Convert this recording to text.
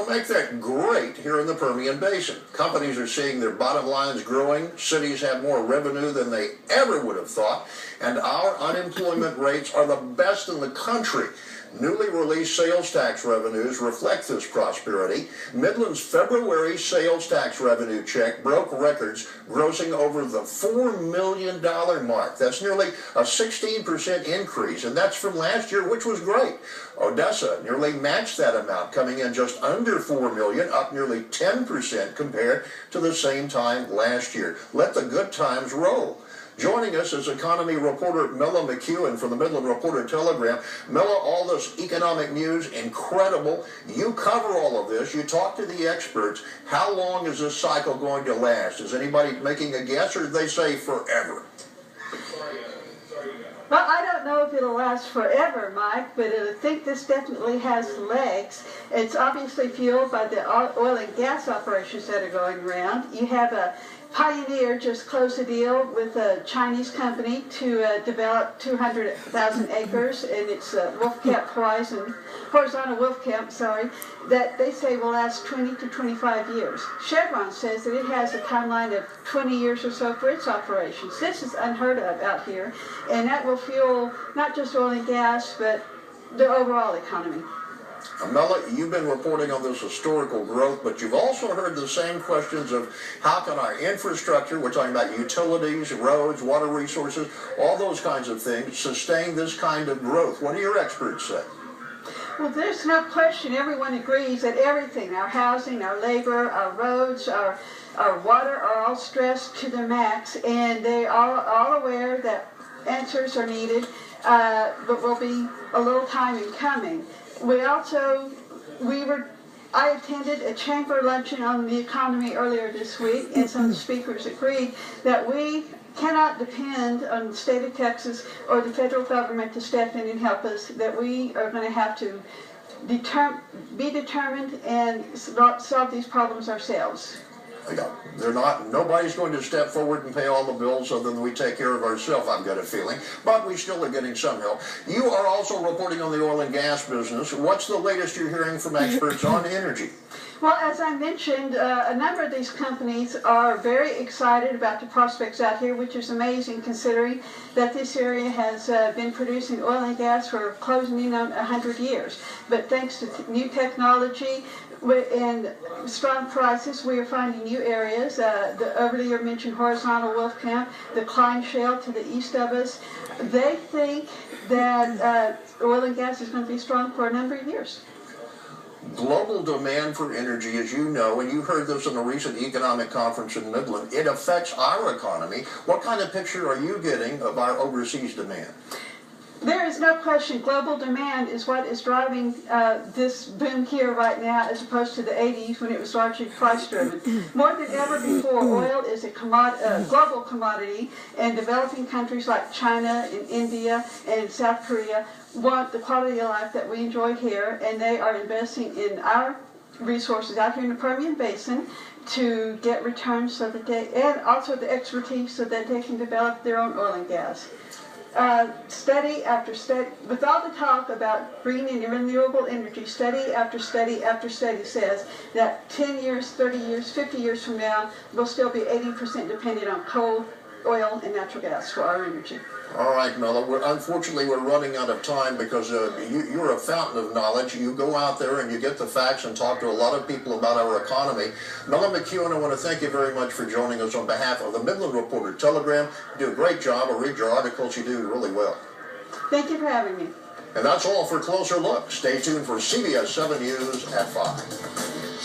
They'll make that great here in the Permian Basin. Companies are seeing their bottom lines growing, cities have more revenue than they ever would have thought, and our unemployment rates are the best in the country. Newly released sales tax revenues reflect this prosperity. Midland's February sales tax revenue check broke records, grossing over the $4 million mark. That's nearly a 16% increase, and that's from last year, which was great. Odessa nearly matched that amount, coming in just under $4 million, up nearly 10% compared to the same time last year. Let the good times roll. Joining us is economy reporter Mella McEwen from the Midland Reporter-Telegram. Mella, all this economic news, incredible. You cover all of this. You talk to the experts. How long is this cycle going to last? Is anybody making a guess, or do they say forever? Well, I don't know if it'll last forever, Mike, but I think this definitely has legs. It's obviously fueled by the oil and gas operations that are going around. You have a Pioneer just closed a deal with a Chinese company to develop 200,000 acres in its horizontal wolf camp, that they say will last 20 to 25 years. Chevron says that it has a timeline of 20 years or so for its operations. This is unheard of out here, and that will fuel not just oil and gas, but the overall economy. Mella, you've been reporting on this historical growth, but you've also heard the same questions of how can our infrastructure, we're talking about utilities, roads, water resources, all those kinds of things, sustain this kind of growth. What do your experts say? Well, there's no question. Everyone agrees that everything, our housing, our labor, our roads, our water are all stressed to the max, and they are all aware that answers are needed, but will be a little time in coming. I attended a chamber luncheon on the economy earlier this week, and some of the speakers agreed that we cannot depend on the state of Texas or the federal government to step in and help us, that we are going to have to be determined and solve these problems ourselves. Nobody's going to step forward and pay all the bills other than we take care of ourselves, I've got a feeling. But we still are getting some help. You are also reporting on the oil and gas business. What's the latest you're hearing from experts on energy? Well, as I mentioned, a number of these companies are very excited about the prospects out here, which is amazing considering that this area has been producing oil and gas for closing in on 100 years. But thanks to new technology and strong prices, we are finding new areas. The earlier mentioned horizontal wolf camp, the Klein Shale to the east of us. They think that oil and gas is going to be strong for a number of years. Global demand for energy, as you know, and you heard this in a recent economic conference in Midland, it affects our economy. What kind of picture are you getting of our overseas demand? There is no question global demand is what is driving this boom here right now, as opposed to the 80s when it was largely price-driven. More than ever before, oil is a global commodity, and developing countries like China and India and South Korea want the quality of life that we enjoy here, and they are investing in our resources out here in the Permian Basin to get returns so that and also the expertise so that they can develop their own oil and gas. Study after study, with all the talk about green and renewable energy, study after study after study says that 10 years, 30 years, 50 years from now, we'll still be 80% dependent on coal, oil, and natural gas for our energy. All right, Mella. Unfortunately, we're running out of time because you're a fountain of knowledge. You go out there and you get the facts and talk to a lot of people about our economy. Mella McEwen, I want to thank you very much for joining us on behalf of the Midland Reporter-Telegram. You do a great job. I read your articles. You do really well. Thank you for having me. And that's all for Closer Look. Stay tuned for CBS 7 News at 5.